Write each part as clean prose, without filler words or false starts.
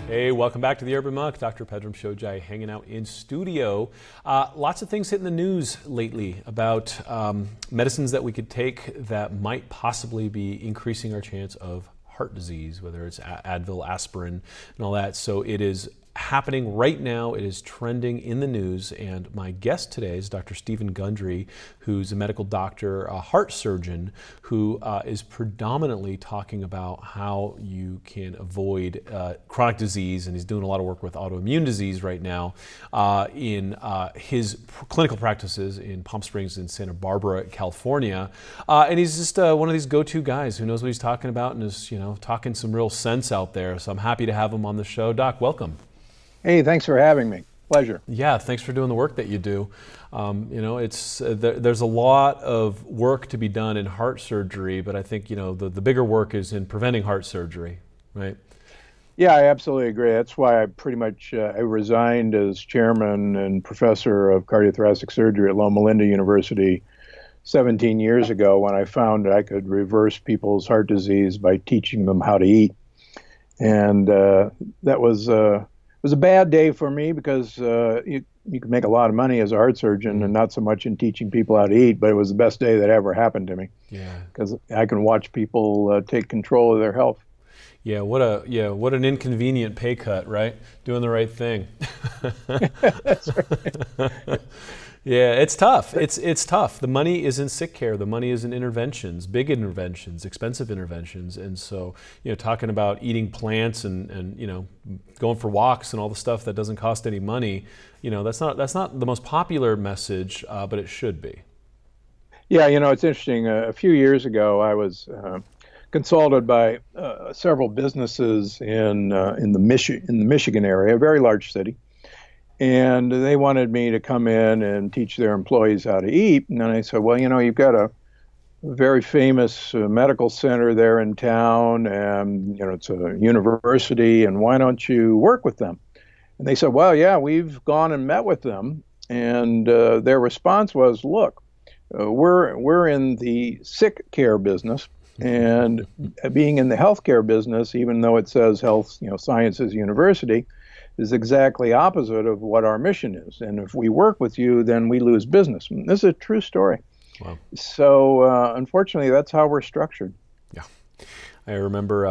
Hey, welcome back to the Urban Monk. Dr. Pedram Shojai hanging out in studio. Lots of things hitting the news lately about medicines that we could take that might possibly be increasing our chance of heart disease, whether it's Advil, aspirin, and all that. So it is happening right now. It is trending in the news, and my guest today is Dr. Stephen Gundry, who's a medical doctor, a heart surgeon, who is predominantly talking about how you can avoid chronic disease, and he's doing a lot of work with autoimmune disease right now in his clinical practices in Palm Springs and Santa Barbara, California. And he's just one of these go-to guys who knows what he's talking about and is, talking some real sense out there. So I'm happy to have him on the show. Doc, welcome. Hey, thanks for having me. Pleasure. Yeah, thanks for doing the work that you do. It's there's a lot of work to be done in heart surgery, but I think the bigger work is in preventing heart surgery, right? Yeah, I absolutely agree. That's why I pretty much I resigned as chairman and professor of cardiothoracic surgery at Loma Linda University 17 years ago, when I found that I could reverse people's heart disease by teaching them how to eat. And that was it was a bad day for me because you could make a lot of money as a heart surgeon and not so much in teaching people how to eat, but it was the best day that ever happened to me. Yeah. Because I can watch people take control of their health. Yeah, what an inconvenient pay cut, right? Doing the right thing. That's right. Yeah, it's tough. It's tough. The money is in sick care. The money is in interventions, big interventions, expensive interventions. And so, talking about eating plants and going for walks and all the stuff that doesn't cost any money, that's not the most popular message, but it should be. Yeah, it's interesting. A few years ago, I was consulted by several businesses in the Michigan area, a very large city. And they wanted me to come in and teach their employees how to eat. And then I said, well, you've got a very famous medical center there in town, and, it's a university, and why don't you work with them? And they said, well, yeah, we've gone and met with them. And their response was, look, we're in the sick care business, and being in the healthcare business, even though it says health, sciences university, is exactly opposite of what our mission is. And if we work with you, then we lose business. And this is a true story. Wow. So unfortunately, that's how we're structured. Yeah. I remember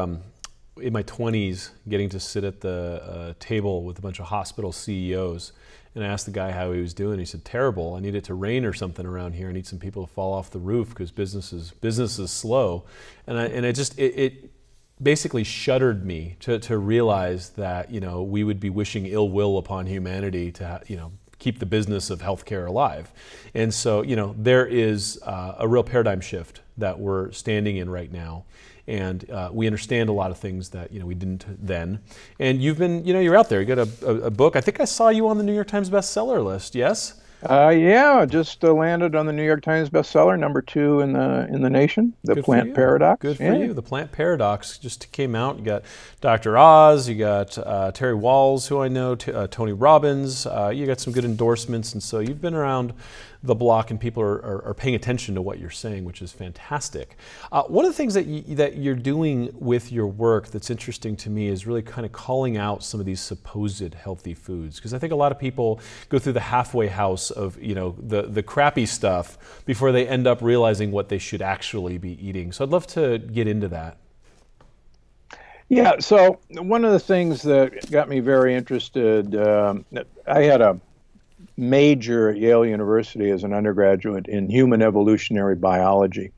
in my 20s getting to sit at the table with a bunch of hospital CEOs. And I asked the guy how he was doing. He said, terrible. I need it to rain or something around here. I need some people to fall off the roof because business is slow. And it basically shuddered me to realize that we would be wishing ill will upon humanity to keep the business of healthcare alive. And so there is a real paradigm shift that we're standing in right now, and we understand a lot of things that we didn't then. And you've been you're out there. You got a book. I think I saw you on the New York Times bestseller list. Yes. Yeah, just landed on the New York Times bestseller, #2 in the nation. The Plant Paradox. Good for you. The Plant Paradox just came out. You got Dr. Oz. You got Terry Walls, who I know. Tony Robbins. You got some good endorsements, and so you've been around the block, and people are paying attention to what you're saying, which is fantastic. One of the things that you're doing with your work that's interesting to me is really kind of calling out some of these supposed healthy foods, because I think a lot of people go through the halfway house of the crappy stuff before they end up realizing what they should actually be eating. So I'd love to get into that. Yeah. So one of the things that got me very interested, I had a major at Yale University as an undergraduate in human evolutionary biology,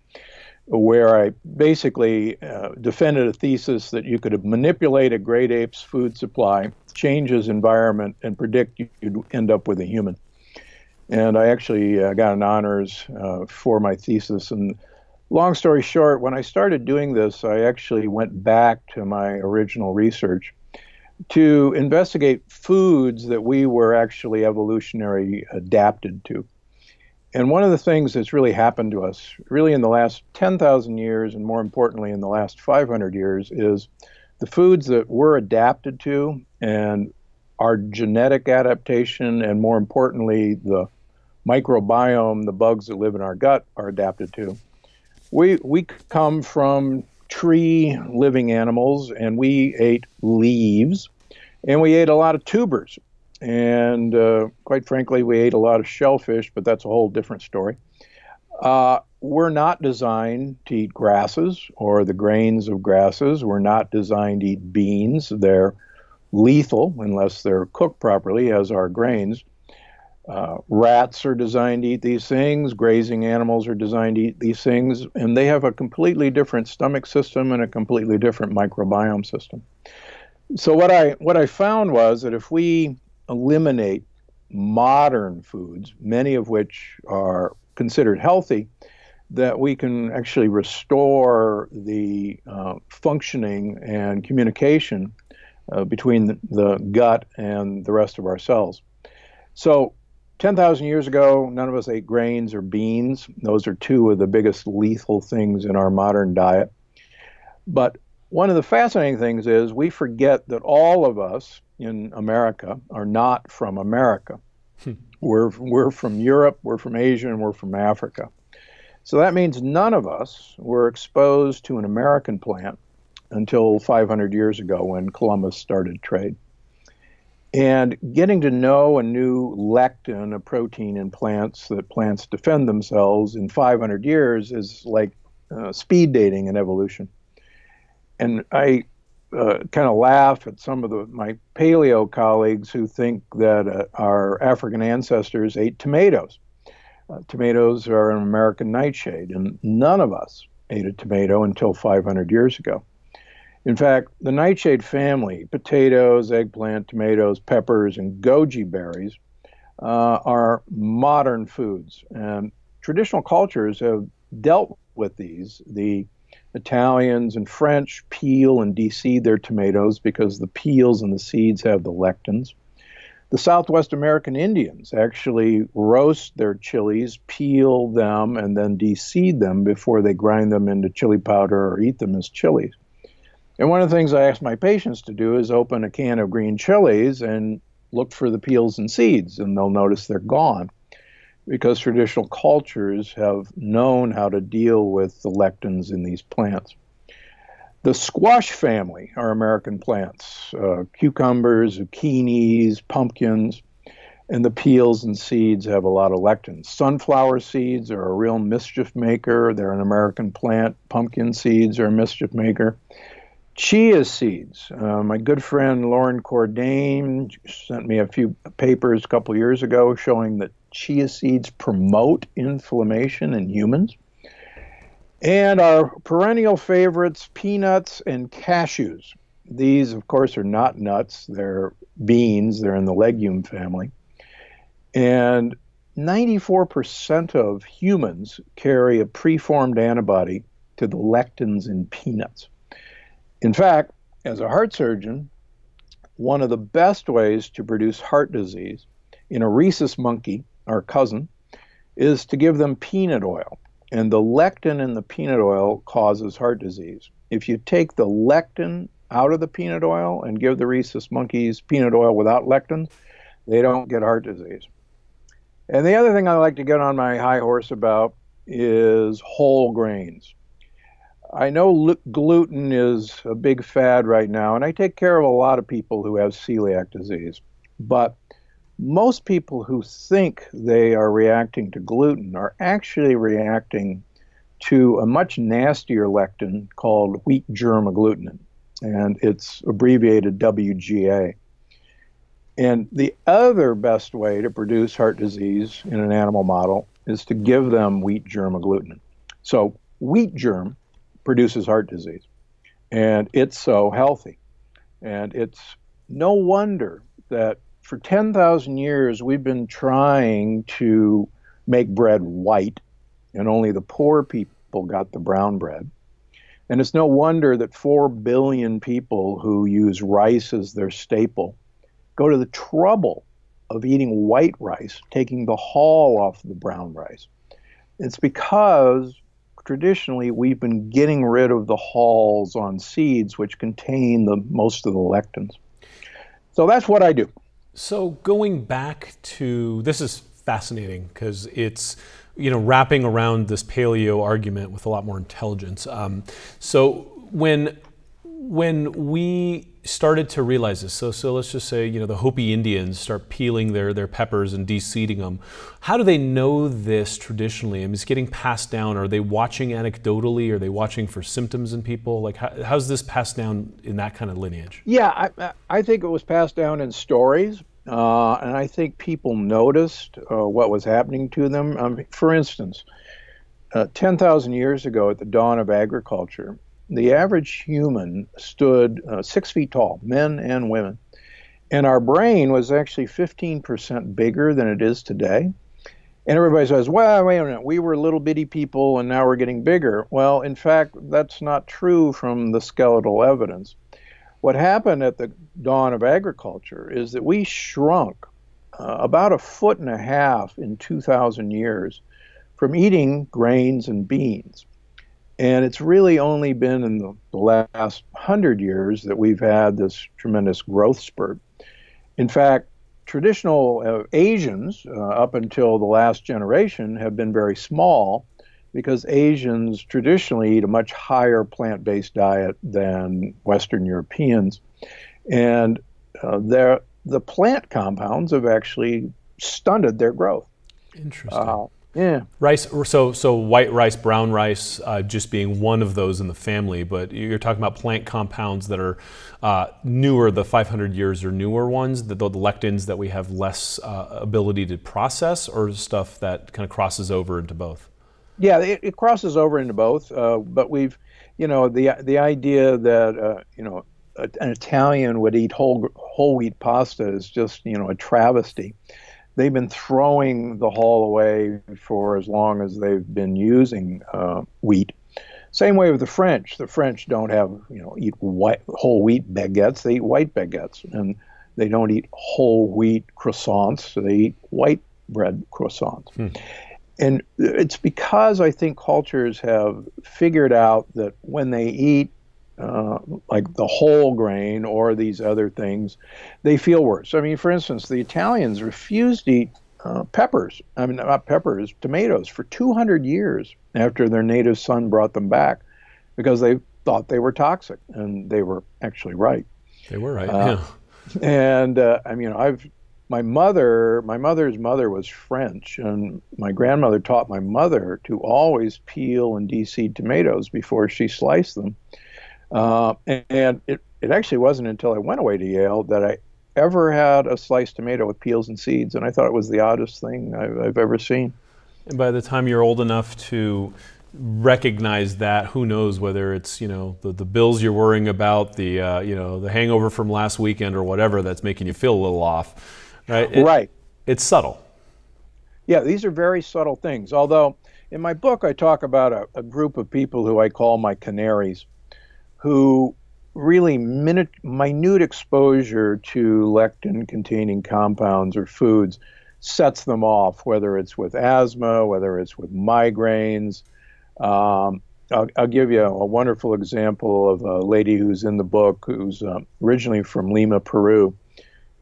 where I basically defended a thesis that you could manipulate a great ape's food supply, change his environment, and predict you'd end up with a human. And I actually got an honors for my thesis. And long story short, when I started doing this, I actually went back to my original research to investigate foods that we were actually evolutionary adapted to. And one of the things that's really happened to us, really in the last 10,000 years, and more importantly in the last 500 years, is the foods that we're adapted to and our genetic adaptation, and more importantly, the microbiome, the bugs that live in our gut, are adapted to. We come from tree living animals, and we ate leaves, And we ate a lot of tubers. And quite frankly, we ate a lot of shellfish, but that's a whole different story. We're not designed to eat grasses or the grains of grasses. We're not designed to eat beans. They're lethal unless they're cooked properly, as are grains. Rats are designed to eat these things. Grazing animals are designed to eat these things. And they have a completely different stomach system and a completely different microbiome system. So what I found was that if we eliminate modern foods, many of which are considered healthy, that we can actually restore the functioning and communication between the gut and the rest of our cells. So 10,000 years ago, none of us ate grains or beans. Those are two of the biggest lethal things in our modern diet. But one of the fascinating things is we forget that all of us in America are not from America. We're from Europe, we're from Asia, and we're from Africa. So that means none of us were exposed to an American plant until 500 years ago when Columbus started trade. And getting to know a new lectin, a protein in plants that plants defend themselves in 500 years is like speed dating in evolution. And I kind of laugh at some of my paleo colleagues who think that our African ancestors ate tomatoes. Tomatoes are an American nightshade, and none of us ate a tomato until 500 years ago. In fact, the nightshade family, potatoes, eggplant, tomatoes, peppers, and goji berries, are modern foods. And traditional cultures have dealt with these. The Italians and French peel and de-seed their tomatoes because the peels and the seeds have the lectins. The Southwest American Indians actually roast their chilies, peel them, and then de-seed them before they grind them into chili powder or eat them as chilies. And one of the things I ask my patients to do is open a can of green chilies and look for the peels and seeds, and they'll notice they're gone because traditional cultures have known how to deal with the lectins in these plants. The squash family are American plants, cucumbers, zucchinis, pumpkins, and the peels and seeds have a lot of lectins. Sunflower seeds are a real mischief maker. They're an American plant. Pumpkin seeds are a mischief maker. Chia seeds. My good friend Lauren Cordain sent me a few papers a couple years ago showing that chia seeds promote inflammation in humans. And our perennial favorites, peanuts and cashews. These, of course, are not nuts. They're beans. They're in the legume family. And 94% of humans carry a preformed antibody to the lectins in peanuts. In fact, as a heart surgeon, one of the best ways to produce heart disease in a rhesus monkey, our cousin, is to give them peanut oil. And the lectin in the peanut oil causes heart disease. If you take the lectin out of the peanut oil and give the rhesus monkeys peanut oil without lectin, they don't get heart disease. And the other thing I like to get on my high horse about is whole grains. I know gluten is a big fad right now, and I take care of a lot of people who have celiac disease. But most people who think they are reacting to gluten are actually reacting to a much nastier lectin called wheat germ agglutinin, and it's abbreviated WGA. And the other best way to produce heart disease in an animal model is to give them wheat germ agglutinin. So wheat germ produces heart disease, and it's so healthy. And it's no wonder that for 10,000 years, we've been trying to make bread white, and only the poor people got the brown bread. And it's no wonder that 4 billion people who use rice as their staple go to the trouble of eating white rice, taking the hull off the brown rice. It's because traditionally we've been getting rid of the hulls on seeds, which contain most of the lectins. So that's what I do. So going back to, this is fascinating because it's, wrapping around this paleo argument with a lot more intelligence. So when When we started to realize this, so let's just say, the Hopi Indians start peeling their peppers and de-seeding them. How do they know this traditionally? I mean, it's getting passed down. Are they watching anecdotally? Are they watching for symptoms in people? Like, how's this passed down in that kind of lineage? Yeah, I think it was passed down in stories, and I think people noticed what was happening to them. For instance, 10,000 years ago at the dawn of agriculture, the average human stood 6 feet tall, men and women. And our brain was actually 15% bigger than it is today. And everybody says, well, wait a minute, we were little bitty people and now we're getting bigger. Well, in fact, that's not true from the skeletal evidence. What happened at the dawn of agriculture is that we shrunk about 1.5 feet in 2,000 years from eating grains and beans. And it's really only been in the last 100 years that we've had this tremendous growth spurt. In fact, traditional Asians, up until the last generation, have been very small because Asians traditionally eat a much higher plant-based diet than Western Europeans. And the plant compounds have actually stunted their growth. Interesting. Yeah. Rice, so white rice, brown rice, just being one of those in the family, but you're talking about plant compounds that are newer, the 500 years or newer ones, the lectins that we have less ability to process, or stuff that kind of crosses over into both? Yeah, it crosses over into both, but we've, the idea that, an Italian would eat whole wheat pasta is just, a travesty. They've been throwing the hull away for as long as they've been using wheat. Same way with the French. The French don't eat whole wheat baguettes. They eat white baguettes, and they don't eat whole wheat croissants. So they eat white bread croissants. And it's because I think cultures have figured out that when they eat like the whole grain or these other things, they feel worse. I mean, for instance, the Italians refused to eat peppers. I mean, not peppers, tomatoes for 200 years after their native son brought them back because they thought they were toxic, and they were actually right. They were right, yeah. And my mother's mother was French, and my grandmother taught my mother to always peel and de-seed tomatoes before she sliced them. And it actually wasn't until I went away to Yale that I ever had a sliced tomato with peels and seeds, and I thought it was the oddest thing I've ever seen. And by the time you're old enough to recognize that, who knows whether it's the bills you're worrying about, the the hangover from last weekend or whatever that's making you feel a little off, right? Right. It's subtle. Yeah, these are very subtle things. Although in my book I talk about a group of people who I call my canaries, who really minute exposure to lectin-containing compounds or foods sets them off, whether it's with asthma, whether it's with migraines. I'll give you a wonderful example of a lady who's in the book who's originally from Lima, Peru,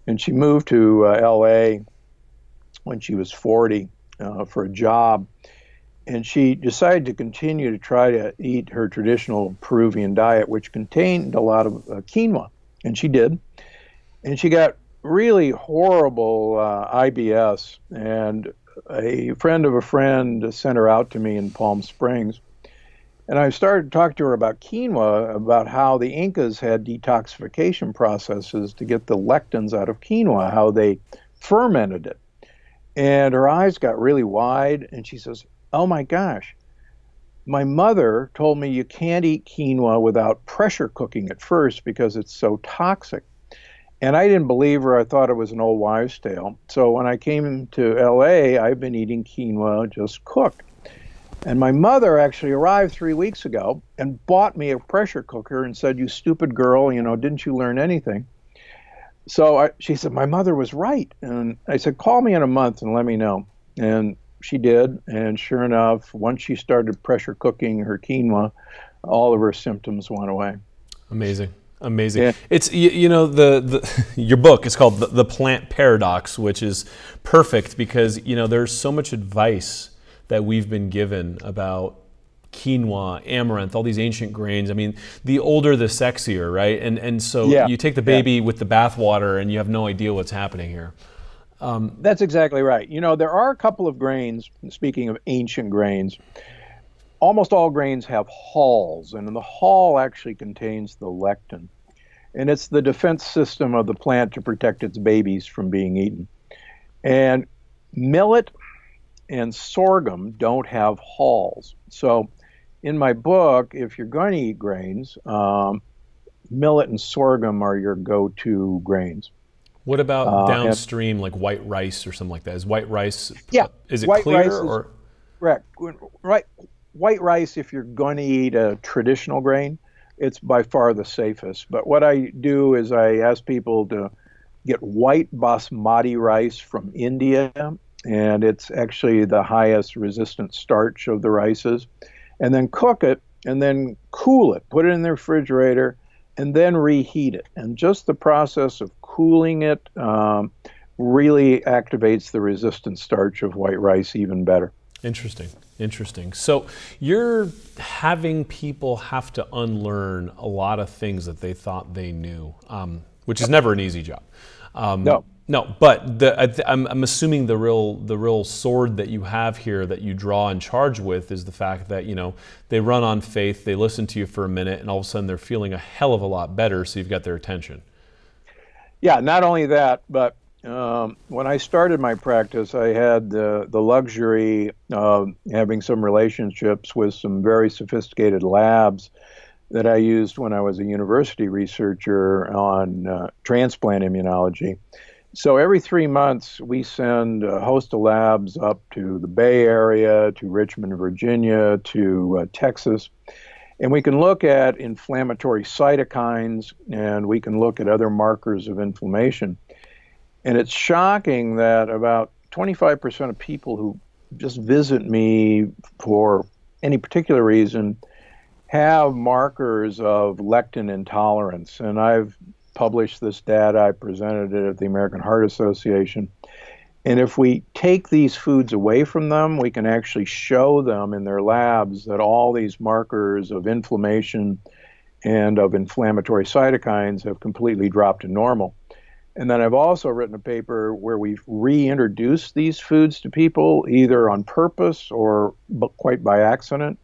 and she moved to L.A. when she was 40 for a job. And she decided to continue to try to eat her traditional Peruvian diet, which contained a lot of quinoa. And she did. And she got really horrible IBS. And a friend of a friend sent her out to me in Palm Springs. And I started to talk to her about quinoa, about how the Incas had detoxification processes to get the lectins out of quinoa, how they fermented it. And her eyes got really wide, and she says, "Oh my gosh, my mother told me you can't eat quinoa without pressure cooking it first because it's so toxic." And I didn't believe her. I thought it was an old wives' tale. So when I came to LA, I've been eating quinoa just cooked. And my mother actually arrived 3 weeks ago and bought me a pressure cooker and said, "You stupid girl, didn't you learn anything?" So she said, "My mother was right." And I said, "Call me in a month and let me know." And she did, and sure enough, once she started pressure cooking her quinoa, all of her symptoms went away. Amazing. Amazing. Yeah. It's, your book is called The Plant Paradox, which is perfect because, there's so much advice that we've been given about quinoa, amaranth, all these ancient grains. I mean, the older, the sexier, right? And so Yeah, you take the baby with the bathwater and you have no idea what's happening here. that's exactly right. You know, there are a couple of grains, speaking of ancient grains, almost all grains have hulls, and the hull actually contains the lectin. And it's the defense system of the plant to protect its babies from being eaten. And millet and sorghum don't have hulls. So in my book, if you're going to eat grains, millet and sorghum are your go-to grains. What about downstream, like white rice or something like that? Is white rice, Yeah, is it white clear? rice is correct. Right, white rice, if you're going to eat a traditional grain, it's by far the safest. But what I do is I ask people to get white basmati rice from India, and it's actually the highest resistant starch of the rices, and then cook it and then cool it, put it in the refrigerator, and then reheat it. And just the process of cooling it really activates the resistant starch of white rice even better. Interesting. Interesting. So you're having people have to unlearn a lot of things that they thought they knew, which is never an easy job. No, but I'm assuming the real sword that you have here that you draw and charge with is the fact that, you know, they run on faith, they listen to you for a minute, and all of a sudden they're feeling a hell of a lot better, so you've got their attention. Yeah, not only that, but when I started my practice, I had the luxury of having some relationships with some very sophisticated labs that I used when I was a university researcher on transplant immunology. So every 3 months, we send a host of labs up to the Bay Area, to Richmond, Virginia, to Texas, and we can look at inflammatory cytokines, and we can look at other markers of inflammation. And it's shocking that about 25% of people who just visit me for any particular reason have markers of lectin intolerance. And I've published this data. I presented it at the American Heart Association. And if we take these foods away from them, we can actually show them in their labs that all these markers of inflammation and of inflammatory cytokines have completely dropped to normal. And then I've also written a paper where we've reintroduced these foods to people, either on purpose or quite by accident,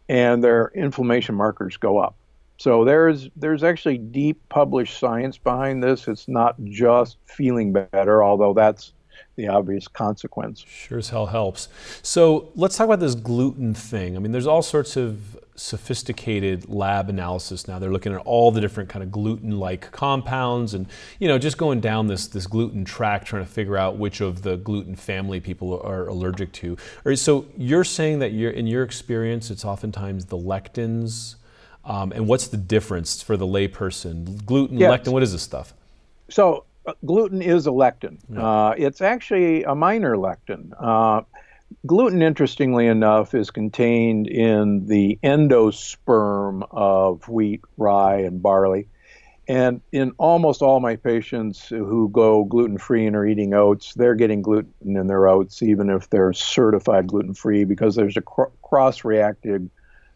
and their inflammation markers go up. So there's actually deep published science behind this. It's not just feeling better, although that's the obvious consequence. Sure as hell helps. So let's talk about this gluten thing. I mean, there's all sorts of sophisticated lab analysis now. They're looking at all the different kind of gluten-like compounds and, you know, just going down this gluten track, trying to figure out which of the gluten family people are allergic to. So you're saying that in your experience, it's oftentimes the lectins, and what's the difference for the layperson? Gluten, yes. Lectin, what is this stuff? So gluten is a lectin. Yeah. It's actually a minor lectin. Gluten, interestingly enough, is contained in the endosperm of wheat, rye, and barley. And in almost all my patients who go gluten-free and are eating oats, they're getting gluten in their oats, even if they're certified gluten-free, because there's a cross-reacted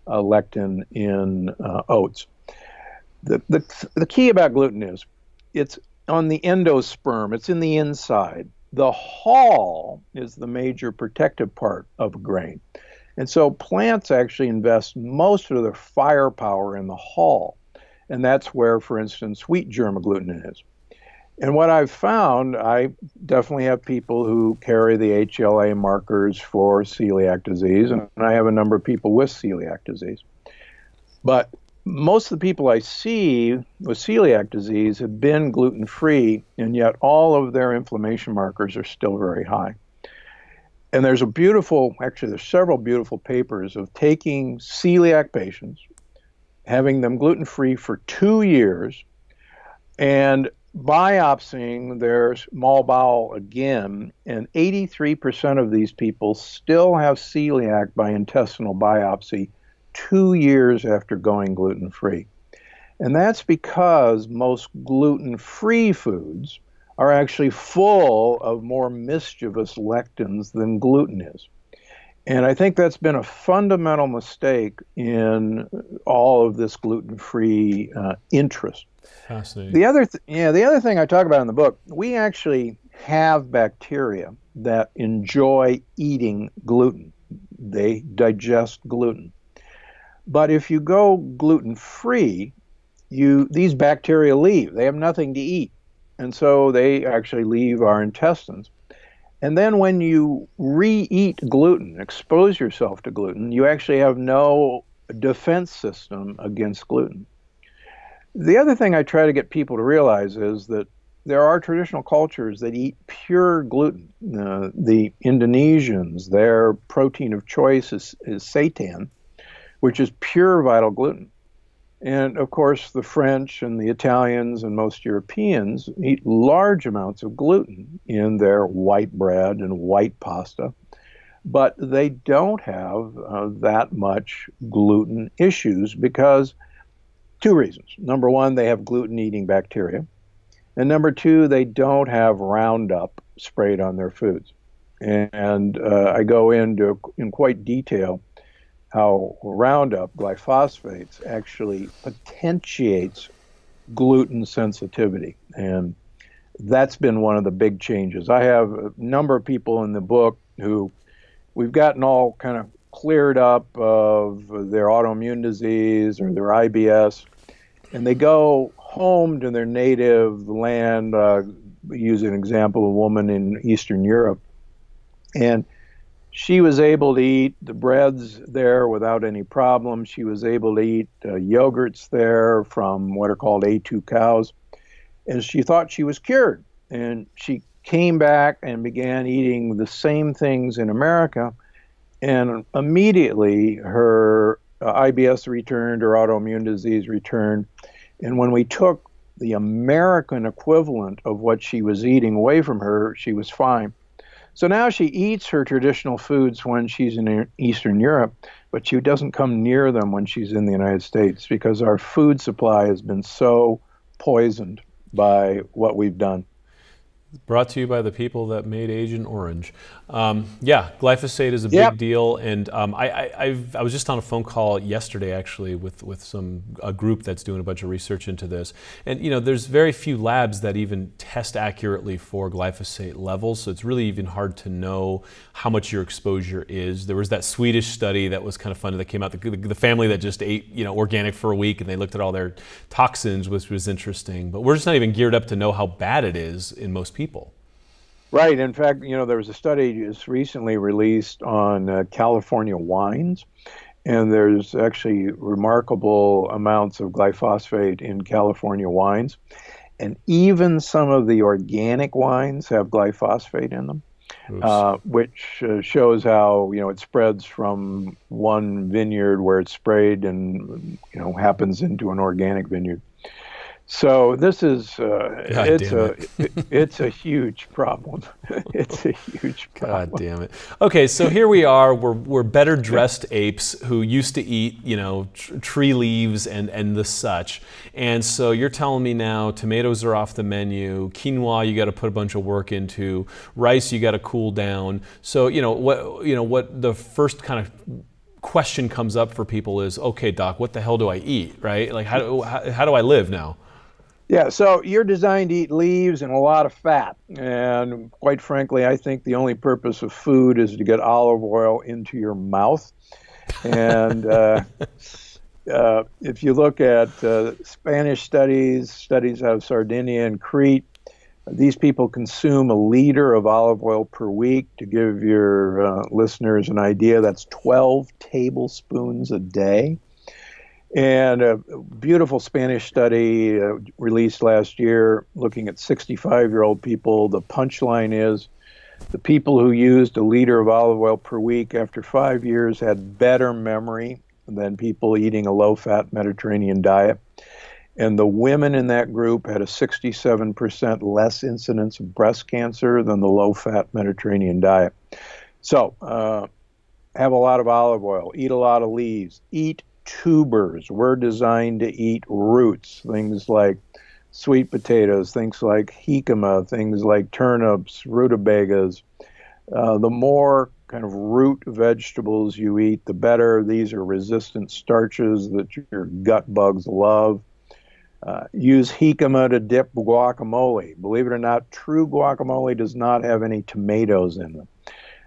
lectin in oats. The key about gluten is it's on the endosperm. It's in the inside. The hull is the major protective part of a grain. And so plants actually invest most of their firepower in the hull. And that's where, for instance, wheat germ agglutinin is. And what I've found, I definitely have people who carry the HLA markers for celiac disease, and I have a number of people with celiac disease. But most of the people I see with celiac disease have been gluten-free, and yet all of their inflammation markers are still very high. And there's several beautiful papers of taking celiac patients, having them gluten-free for 2 years, and biopsying their small bowel again, and 83% of these people still have celiac by intestinal biopsy 2 years after going gluten-free. And that's because most gluten-free foods are actually full of more mischievous lectins than gluten is. And I think that's been a fundamental mistake in all of this gluten-free interest. Fascinating. The other thing I talk about in the book, we actually have bacteria that enjoy eating gluten. They digest gluten. But if you go gluten-free, these bacteria leave. They have nothing to eat. And so they actually leave our intestines. And then when you re-eat gluten, expose yourself to gluten, you actually have no defense system against gluten. The other thing I try to get people to realize is that there are traditional cultures that eat pure gluten. The Indonesians, their protein of choice is seitan, which is pure vital gluten. And of course, the French and the Italians and most Europeans eat large amounts of gluten in their white bread and white pasta, but they don't have that much gluten issues because two reasons. Number one, they have gluten-eating bacteria. And number two, they don't have Roundup sprayed on their foods. And I go into in quite detail how Roundup, glyphosates, actually potentiates gluten sensitivity. And that's been one of the big changes. I have a number of people in the book who we've gotten all kind of cleared up of their autoimmune disease or their IBS, and they go home to their native land. Use an example, a woman in Eastern Europe, and she was able to eat the breads there without any problem. She was able to eat yogurts there from what are called A2 cows, and she thought she was cured. And she came back and began eating the same things in America, and immediately her IBS returned, her autoimmune disease returned. And when we took the American equivalent of what she was eating away from her, she was fine. So now she eats her traditional foods when she's in Eastern Europe, but she doesn't come near them when she's in the United States because our food supply has been so poisoned by what we've done. Brought to you by the people that made Agent Orange. Yeah, glyphosate is a big deal, and I was just on a phone call yesterday actually with a group that's doing a bunch of research into this, and you know there's very few labs that even test accurately for glyphosate levels, so it's really even hard to know how much your exposure is. There was that Swedish study that was kind of funny that came out, the family that just ate organic for a week and they looked at all their toxins, which was interesting, but we're just not even geared up to know how bad it is in most people. Right. In fact, there was a study just recently released on California wines, and there's actually remarkable amounts of glyphosate in California wines. And even some of the organic wines have glyphosate in them, which shows how, it spreads from one vineyard where it's sprayed and, happens into an organic vineyard. So this is it's a huge problem. It's a huge problem. God damn it. Okay, so here we are. We're better dressed apes who used to eat tree leaves and the such. And so you're telling me now tomatoes are off the menu. Quinoa you got to put a bunch of work into. Rice you got to cool down. So what the first kind of question comes up for people is, okay, doc, what the hell do I eat, right? Like how do I live now? Yeah, so you're designed to eat leaves and a lot of fat. And quite frankly, I think the only purpose of food is to get olive oil into your mouth. And if you look at Spanish studies out of Sardinia and Crete, these people consume 1 liter of olive oil per week. To give your listeners an idea, that's 12 tablespoons a day. And a beautiful Spanish study released last year looking at 65-year-old people. The punchline is the people who used 1 liter of olive oil per week after 5 years had better memory than people eating a low-fat Mediterranean diet. And the women in that group had a 67% less incidence of breast cancer than the low-fat Mediterranean diet. So have a lot of olive oil, eat a lot of leaves, eat tubers. We're designed to eat roots, things like sweet potatoes, things like jicama, things like turnips, rutabagas. The more kind of root vegetables you eat, the better. These are resistant starches that your gut bugs love. Use jicama to dip guacamole. Believe it or not, true guacamole does not have any tomatoes in them.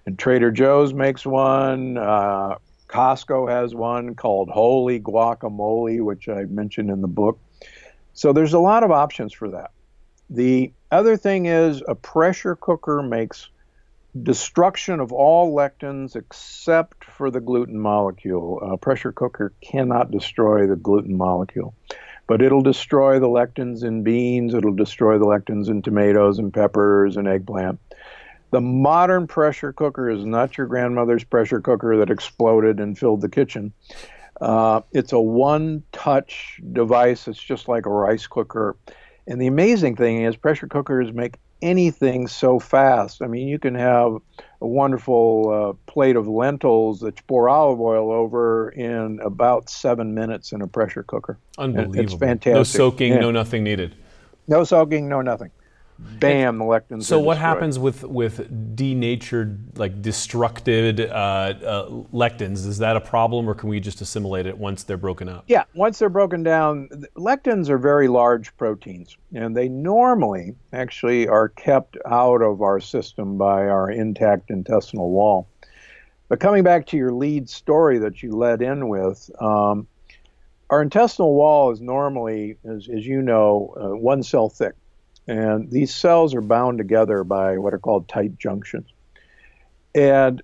And Trader Joe's makes one. Costco has one called Holy Guacamole, which I mentioned in the book. So there's a lot of options for that. The other thing is a pressure cooker makes destruction of all lectins except for the gluten molecule. A pressure cooker cannot destroy the gluten molecule, but it'll destroy the lectins in beans, it'll destroy the lectins in tomatoes and peppers and eggplant. The modern pressure cooker is not your grandmother's pressure cooker that exploded and filled the kitchen. It's a one-touch device. It's just like a rice cooker. And the amazing thing is pressure cookers make anything so fast. I mean, you can have a wonderful plate of lentils that you pour olive oil over in about 7 minutes in a pressure cooker. Unbelievable. It's fantastic. No soaking, no nothing needed. No soaking, no nothing. Bam, the lectins. So what happens with denatured, like destructed lectins? Is that a problem, or can we just assimilate it once they're broken up? Yeah, once they're broken down, lectins are very large proteins, and they normally actually are kept out of our system by our intact intestinal wall. But coming back to your lead story that you led in with, our intestinal wall is normally, as you know, 1 cell thick. And these cells are bound together by what are called tight junctions. And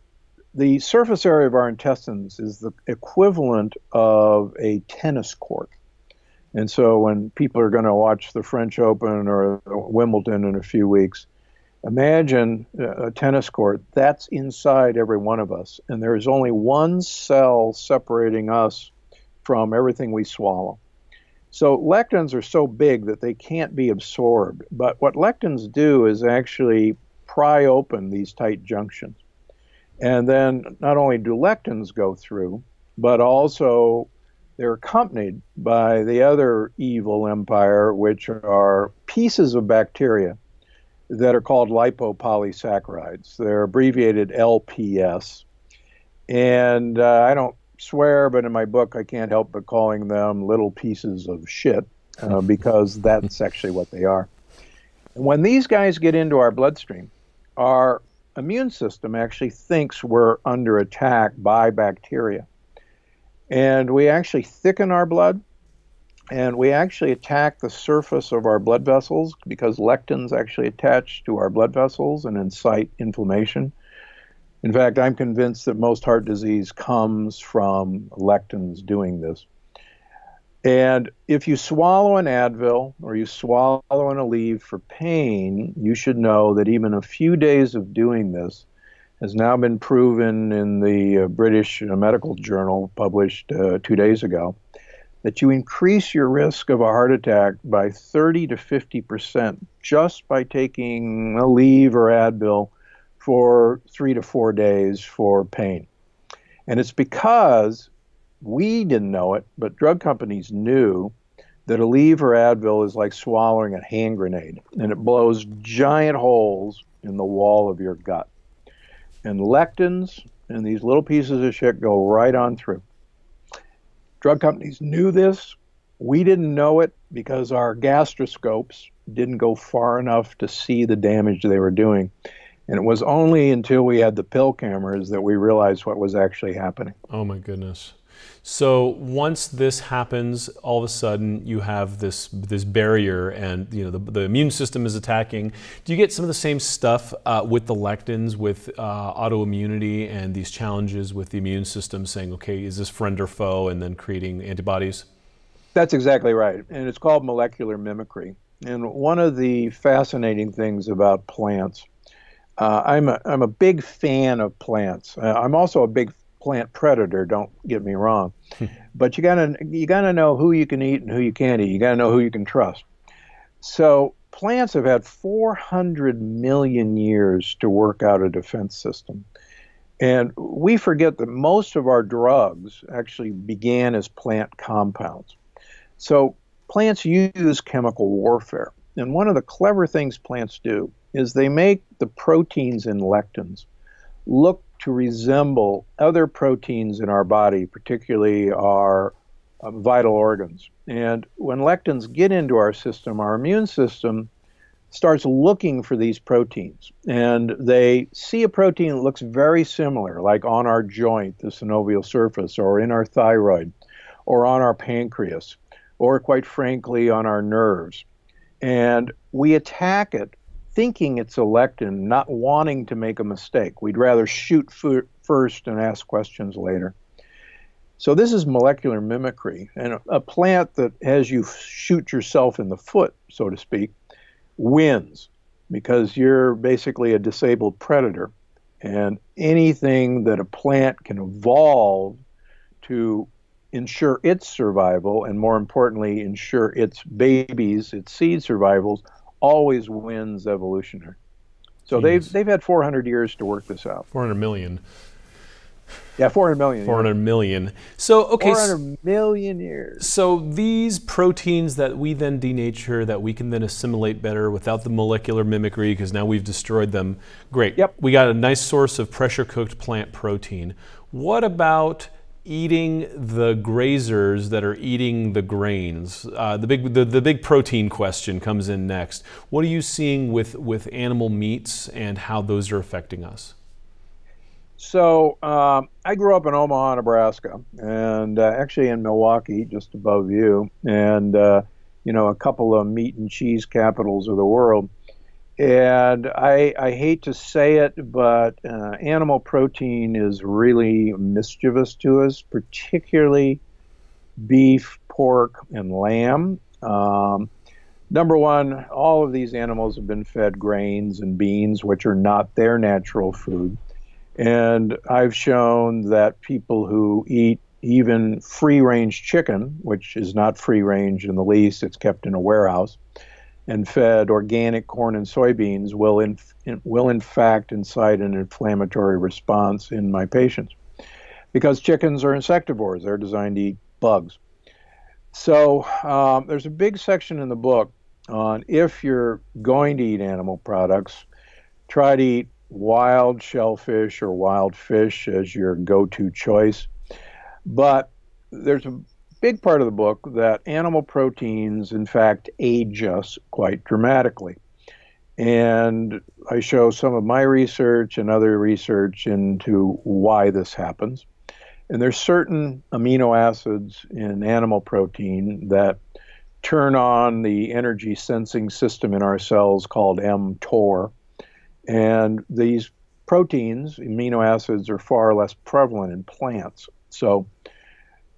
the surface area of our intestines is the equivalent of a tennis court. And so when people are going to watch the French Open or Wimbledon in a few weeks, imagine a tennis court. That's inside every one of us. And there is only 1 cell separating us from everything we swallow. So lectins are so big that they can't be absorbed. But what lectins do is actually pry open these tight junctions. And then not only do lectins go through, but also they're accompanied by the other evil empire, which are pieces of bacteria that are called lipopolysaccharides. They're abbreviated LPS. And I don't swear, but in my book I can't help but calling them little pieces of shit because that's actually what they are. And when these guys get into our bloodstream, our immune system actually thinks we're under attack by bacteria. And we actually thicken our blood, and we actually attack the surface of our blood vessels because lectins actually attach to our blood vessels and incite inflammation. In fact, I'm convinced that most heart disease comes from lectins doing this. And if you swallow an Advil or you swallow an Aleve for pain, you should know that even a few days of doing this has now been proven in the British Medical Journal published 2 days ago, that you increase your risk of a heart attack by 30 to 50% just by taking Aleve or Advil for 3 to 4 days for pain. And it's because we didn't know it, but drug companies knew that Aleve or Advil is like swallowing a hand grenade, and it blows giant holes in the wall of your gut. And lectins and these little pieces of shit go right on through. Drug companies knew this. We didn't know it because our gastroscopes didn't go far enough to see the damage they were doing. And it was only until we had the pill cameras that we realized what was actually happening. Oh my goodness. So once this happens, all of a sudden you have this barrier, and the immune system is attacking. Do you get some of the same stuff with the lectins, with autoimmunity and these challenges with the immune system saying, okay, is this friend or foe, and then creating antibodies? That's exactly right. And it's called molecular mimicry. And one of the fascinating things about plants, I'm a big fan of plants. I'm also a big plant predator, don't get me wrong. But you gotta know who you can eat and who you can't eat. You gotta know who you can trust. So plants have had 400 million years to work out a defense system. And we forget that most of our drugs actually began as plant compounds. So plants use chemical warfare. And one of the clever things plants do is they make the proteins in lectins look to resemble other proteins in our body, particularly our vital organs. And when lectins get into our system, our immune system starts looking for these proteins. And they see a protein that looks very similar, like on our joint, the synovial surface, or in our thyroid, or on our pancreas, or quite frankly, on our nerves. And we attack it thinking it's a lectin, not wanting to make a mistake. We'd rather shoot first and ask questions later. So this is molecular mimicry, and a plant that has you shoot yourself in the foot, so to speak, wins because you're basically a disabled predator. And anything that a plant can evolve to ensure its survival, and more importantly, ensure its babies, its seed survivals, always wins evolutionary. So they've had 400 years to work this out. 400 million. Yeah, 400 million. 400 million. So, okay. 400 million years. So these proteins that we then denature, that we can then assimilate better without the molecular mimicry, because now we've destroyed them. Great. Yep. We got a nice source of pressure-cooked plant protein. What about eating the grazers that are eating the grains? The big protein question comes in next. What are you seeing with animal meats and how those are affecting us? So I grew up in Omaha, Nebraska, and actually in Milwaukee, just above you, and a couple of meat and cheese capitals of the world. And I hate to say it, but animal protein is really mischievous to us, particularly beef, pork, and lamb. Number one, all of these animals have been fed grains and beans, which are not their natural food. And I've shown that people who eat even free-range chicken, which is not free-range in the least, it's kept in a warehouse, and fed organic corn and soybeans will in fact incite an inflammatory response in my patients. Because chickens are insectivores, they're designed to eat bugs. So there's a big section in the book on if you're going to eat animal products, try to eat wild shellfish or wild fish as your go-to choice. But there's a big part of the book that animal proteins, in fact, age us quite dramatically. And I show some of my research and other research into why this happens. And there's certain amino acids in animal protein that turn on the energy sensing system in our cells called mTOR. And these proteins, amino acids, are far less prevalent in plants. So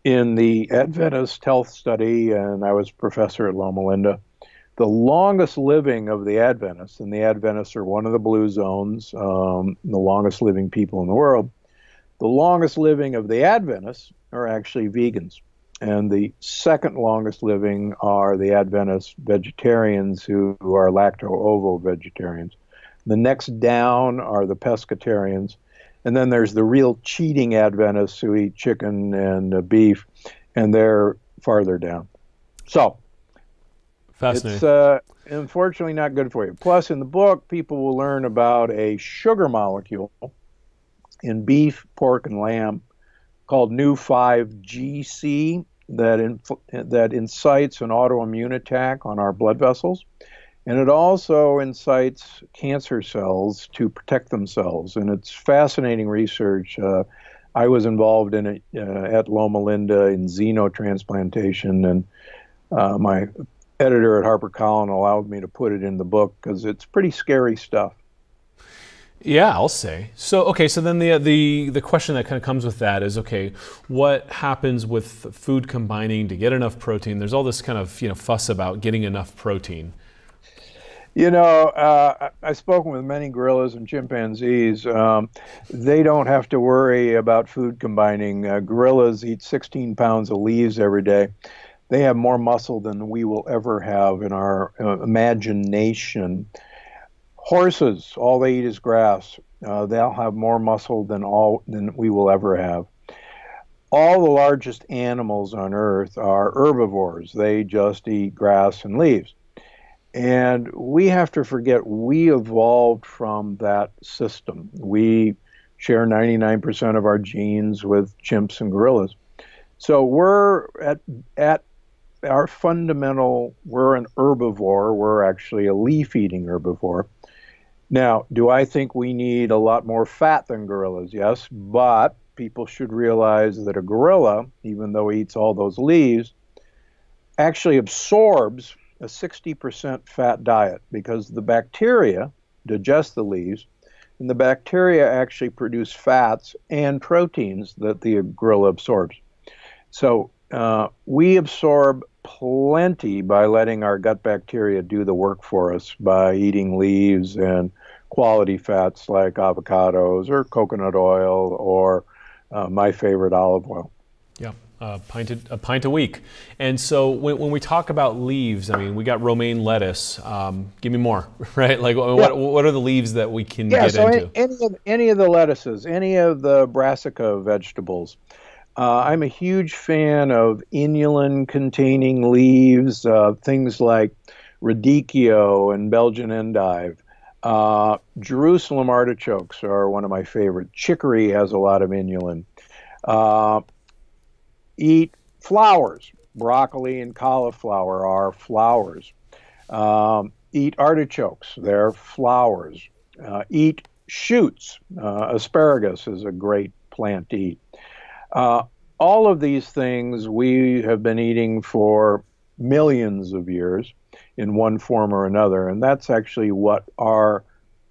in the Adventist health study, and I was professor at Loma Linda, the longest living of the Adventists, and the Adventists are one of the blue zones, the longest living people in the world, the longest living of the Adventists are actually vegans. And the second longest living are the Adventist vegetarians who are lacto-ovo vegetarians. The next down are the pescatarians. And then there's the real cheating Adventists who eat chicken and beef, and they're farther down. So fascinating. It's unfortunately not good for you. Plus, in the book, people will learn about a sugar molecule in beef, pork, and lamb called Nu5GC that incites an autoimmune attack on our blood vessels. And it also incites cancer cells to protect themselves. And it's fascinating research. I was involved in it at Loma Linda in xenotransplantation, and my editor at HarperCollins allowed me to put it in the book because it's pretty scary stuff. Yeah, I'll say. So, okay, so then the question that kind of comes with that is, okay, what happens with food combining to get enough protein? There's all this kind of fuss about getting enough protein. I've spoken with many gorillas and chimpanzees. They don't have to worry about food combining. Gorillas eat 16 pounds of leaves every day. They have more muscle than we will ever have in our imagination. Horses, all they eat is grass. They'll have more muscle than we will ever have. All the largest animals on Earth are herbivores. They just eat grass and leaves. And we have to forget we evolved from that system. We share 99% of our genes with chimps and gorillas. So we're at our fundamental, we're an herbivore. We're actually a leaf-eating herbivore. Now, do I think we need a lot more fat than gorillas? Yes, but people should realize that a gorilla, even though he eats all those leaves, actually absorbs a 60% fat diet because the bacteria digest the leaves, and the bacteria actually produce fats and proteins that the gorilla absorbs. So we absorb plenty by letting our gut bacteria do the work for us by eating leaves and quality fats like avocados or coconut oil or my favorite, olive oil. Yeah, a pint a week. And so when we talk about leaves, I mean, we got romaine lettuce. Give me more, right? Like, what are the leaves that we can get into? Any of the lettuces, any of the brassica vegetables. I'm a huge fan of inulin-containing leaves, things like radicchio and Belgian endive. Jerusalem artichokes are one of my favorite. Chicory has a lot of inulin. Eat flowers. Broccoli and cauliflower are flowers. Eat artichokes. They're flowers. Eat shoots. Asparagus is a great plant to eat. All of these things we have been eating for millions of years in one form or another, and that's actually what our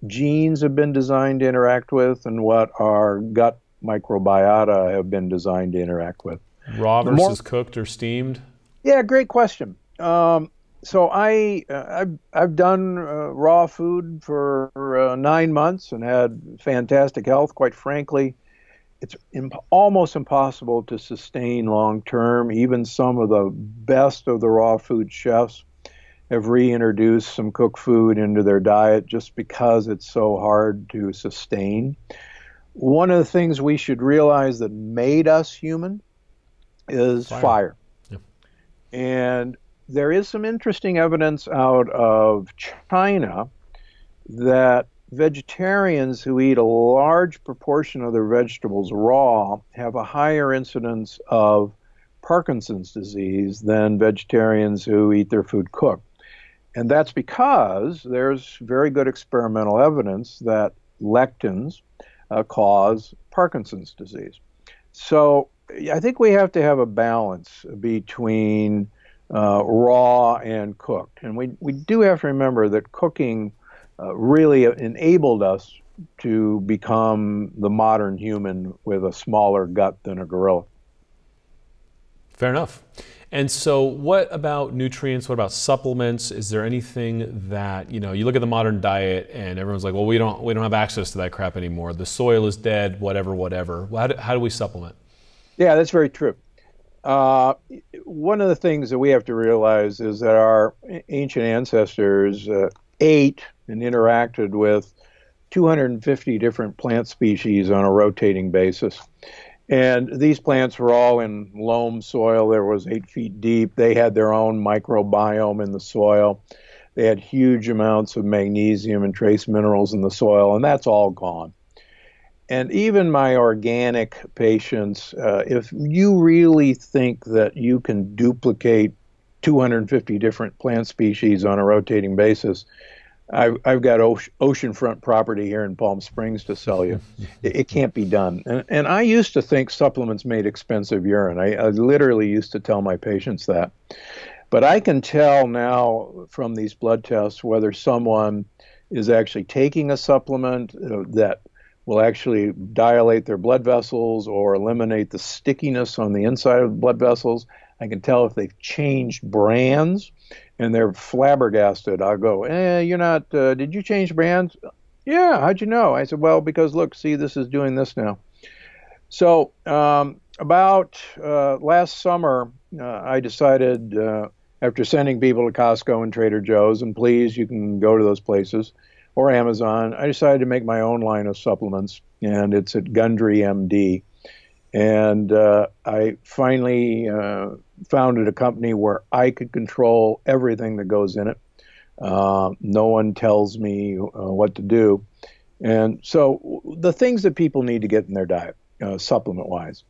genes have been designed to interact with and what our gut microbiota have been designed to interact with. Raw versus cooked or steamed? Yeah, great question. So I've done raw food for 9 months and had fantastic health. Quite frankly, it's almost impossible to sustain long term. Even some of the best of the raw food chefs have reintroduced some cooked food into their diet just because it's so hard to sustain. One of the things we should realize that made us human is fire. Yeah. And there is some interesting evidence out of China that vegetarians who eat a large proportion of their vegetables raw have a higher incidence of Parkinson's disease than vegetarians who eat their food cooked. And that's because there's very good experimental evidence that lectins cause Parkinson's disease. So I think we have to have a balance between raw and cooked. And we do have to remember that cooking really enabled us to become the modern human with a smaller gut than a gorilla. Fair enough. And so what about nutrients? What about supplements? Is there anything that, you look at the modern diet and everyone's like, well, we don't have access to that crap anymore. The soil is dead, whatever. How do we supplement? Yeah, that's very true. One of the things that we have to realize is that our ancient ancestors ate and interacted with 250 different plant species on a rotating basis. And these plants were all in loam soil. There was 8 feet deep. They had their own microbiome in the soil. They had huge amounts of magnesium and trace minerals in the soil, and that's all gone. And even my organic patients, if you really think that you can duplicate 250 different plant species on a rotating basis, I've got oceanfront property here in Palm Springs to sell you. It can't be done. And I used to think supplements made expensive urine. I literally used to tell my patients that. But I can tell now from these blood tests whether someone is actually taking a supplement that will actually dilate their blood vessels or eliminate the stickiness on the inside of the blood vessels. I can tell if they've changed brands and they're flabbergasted. I'll go, you're not, did you change brands? Yeah, how'd you know? I said, well, because look, see, this is doing this now. So about last summer, I decided, after sending people to Costco and Trader Joe's, and please, you can go to those places, or Amazon, I decided to make my own line of supplements, and it's at Gundry MD. And I finally founded a company where I could control everything that goes in it. No one tells me what to do. And so the things that people need to get in their diet, supplement-wise,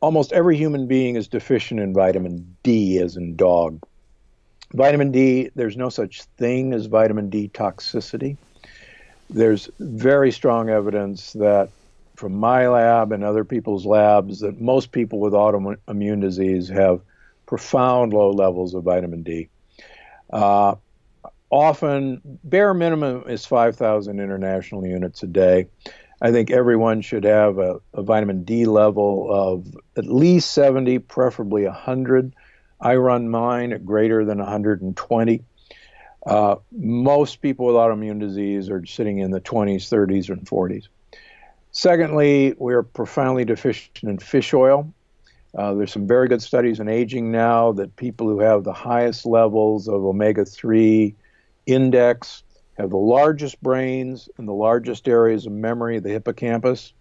almost every human being is deficient in vitamin D, as in dog. Vitamin D, there's no such thing as vitamin D toxicity. There's very strong evidence that from my lab and other people's labs that most people with autoimmune disease have profound low levels of vitamin D. Often, bare minimum is 5,000 international units a day. I think everyone should have a vitamin D level of at least 70, preferably 100. I run mine at greater than 120. Most people with autoimmune disease are sitting in the 20s, 30s, and 40s. Secondly, we're profoundly deficient in fish oil. There's some very good studies in aging now that people who have the highest levels of omega-3 index have the largest brains and the largest areas of memory, the hippocampus,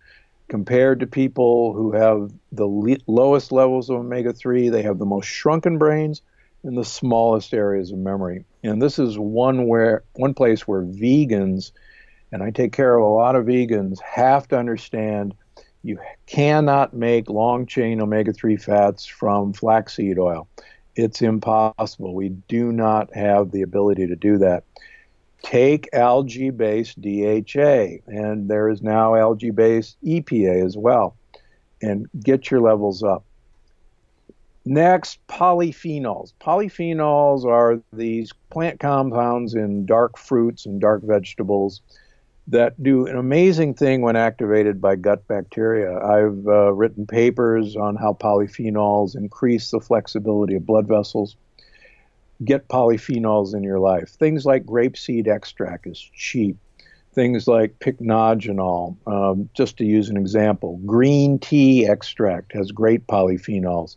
compared to people who have the lowest levels of omega-3. They have the most shrunken brains and the smallest areas of memory. And this is one place where vegans, and I take care of a lot of vegans, have to understand you cannot make long-chain omega-3 fats from flaxseed oil. It's impossible. We do not have the ability to do that. Take algae-based DHA, and there is now algae-based EPA as well, and get your levels up. Next, polyphenols. Polyphenols are these plant compounds in dark fruits and dark vegetables that do an amazing thing when activated by gut bacteria. I've written papers on how polyphenols increase the flexibility of blood vessels. Get polyphenols in your life. Things like grapeseed extract is cheap. Things like pycnogenol, just to use an example. Green tea extract has great polyphenols.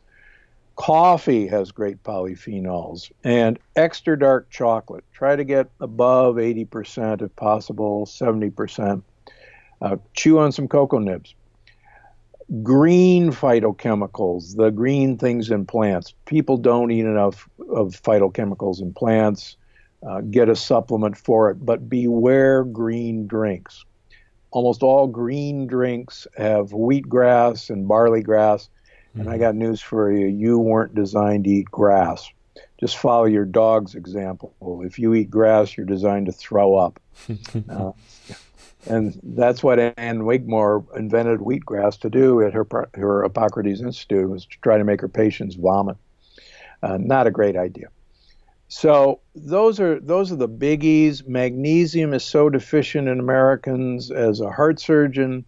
Coffee has great polyphenols. And extra dark chocolate. Try to get above 80% if possible, 70%. Chew on some cocoa nibs. Green phytochemicals, the green things in plants. People don't eat enough of phytochemicals in plants. Get a supplement for it, but beware green drinks. Almost all green drinks have wheatgrass and barley grass, and I got news for you. You weren't designed to eat grass. Just follow your dog's example. If you eat grass, you're designed to throw up. And that's what Anne Wigmore invented wheatgrass to do at her Hippocrates Institute, was to try to make her patients vomit. Not a great idea. So those are the biggies. Magnesium is so deficient in Americans. As a heart surgeon,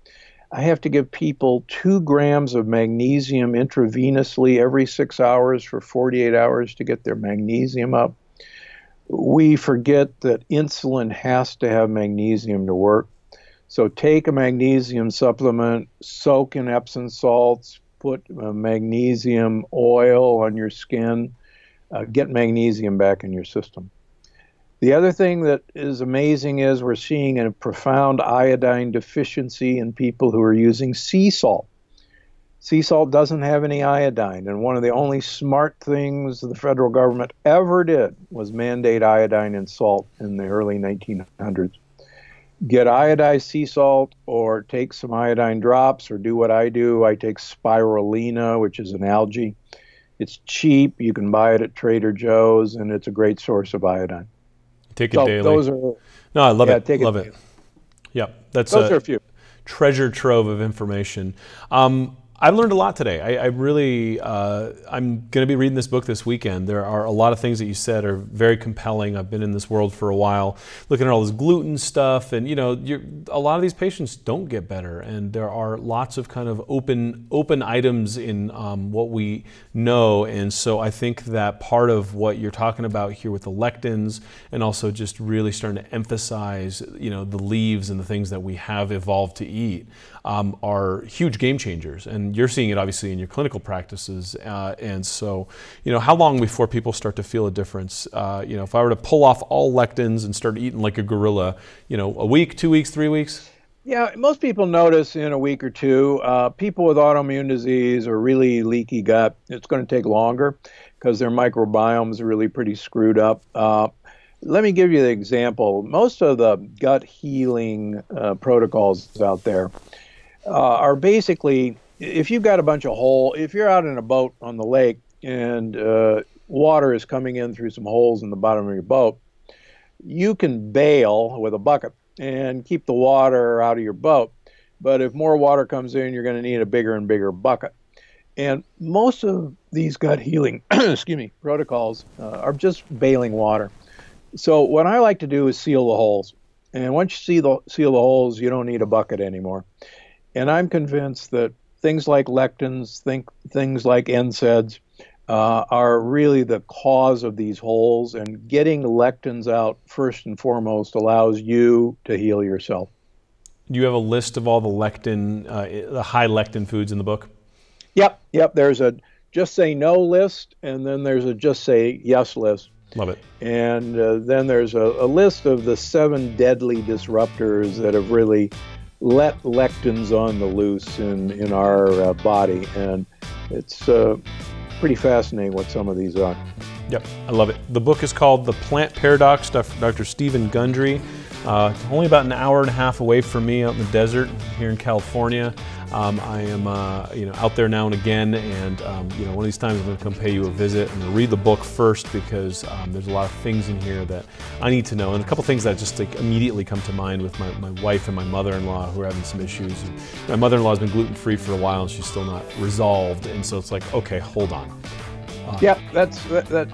I have to give people 2 grams of magnesium intravenously every 6 hours for 48 hours to get their magnesium up. We forget that insulin has to have magnesium to work. So take a magnesium supplement, soak in Epsom salts, put magnesium oil on your skin, get magnesium back in your system. The other thing that is amazing is we're seeing a profound iodine deficiency in people who are using sea salt. Sea salt doesn't have any iodine, and one of the only smart things the federal government ever did was mandate iodine in salt in the early 1900s. Get iodized sea salt, or take some iodine drops, or do what I do. I take spirulina, which is an algae. It's cheap. You can buy it at Trader Joe's, and it's a great source of iodine. Take it daily. Those are, no, I love it. Take love it. Yeah, those are a few. Treasure trove of information. I've learned a lot today. I really, I'm going to be reading this book this weekend. There are a lot of things that you said are very compelling. I've been in this world for a while, looking at all this gluten stuff, and a lot of these patients don't get better, and there are lots of kind of open items in what we know, and so I think that part of what you're talking about here with the lectins, and also just really starting to emphasize, the leaves and the things that we have evolved to eat, are huge game changers. And you're seeing it obviously in your clinical practices. And so, how long before people start to feel a difference? If I were to pull off all lectins and start eating like a gorilla, a week, 2 weeks, 3 weeks? Yeah, most people notice in a week or two. People with autoimmune disease or really leaky gut, it's going to take longer because their microbiomes are really pretty screwed up. let me give you the example. Most of the gut healing protocols out there are basically, if you've got a bunch of holes, if you're out in a boat on the lake and water is coming in through some holes in the bottom of your boat, you can bail with a bucket and keep the water out of your boat. But if more water comes in, you're going to need a bigger and bigger bucket. And most of these gut healing excuse me, protocols are just bailing water. So what I like to do is seal the holes. And once you seal the holes, you don't need a bucket anymore. And I'm convinced that things like lectins, things like NSAIDs are really the cause of these holes. And getting lectins out first and foremost allows you to heal yourself. Do you have a list of all the lectin, the high lectin foods in the book? Yep. There's a just say no list, and then there's a just say yes list. Love it. And then there's a list of the 7 deadly disruptors that have really let lectins on the loose in our body. And it's pretty fascinating what some of these are. Yep, I love it. The book is called The Plant Paradox, Dr. Stephen Gundry. Only about an hour and a half away from me out in the desert here in California. I am out there now and again, and one of these times I'm going to come pay you a visit. I'm going to read the book first because there's a lot of things in here that I need to know, and a couple things that just immediately come to mind with my wife and my mother-in-law who are having some issues. And my mother-in-law has been gluten-free for a while, and she's still not resolved, and so it's like, okay, hold on. Yeah, that's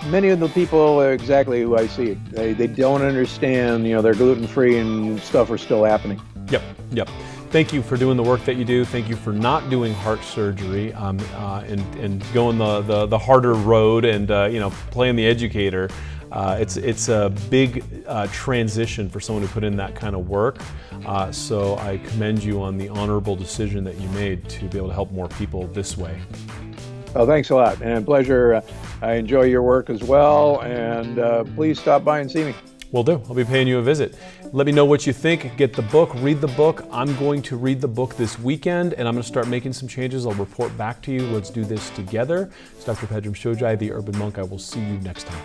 many of the people are exactly who I see. They don't understand, they're gluten-free and stuff are still happening. Yep. Thank you for doing the work that you do. Thank you for not doing heart surgery and going the harder road and playing the educator. It's a big transition for someone who put in that kind of work. So I commend you on the honorable decision that you made to be able to help more people this way. Oh, thanks a lot, and pleasure. I enjoy your work as well, and please stop by and see me. Will do. I'll be paying you a visit. Let me know what you think. Get the book, read the book. I'm going to read the book this weekend, and I'm going to start making some changes. I'll report back to you. Let's do this together. It's Dr. Pedram Shojai, the Urban Monk. I will see you next time.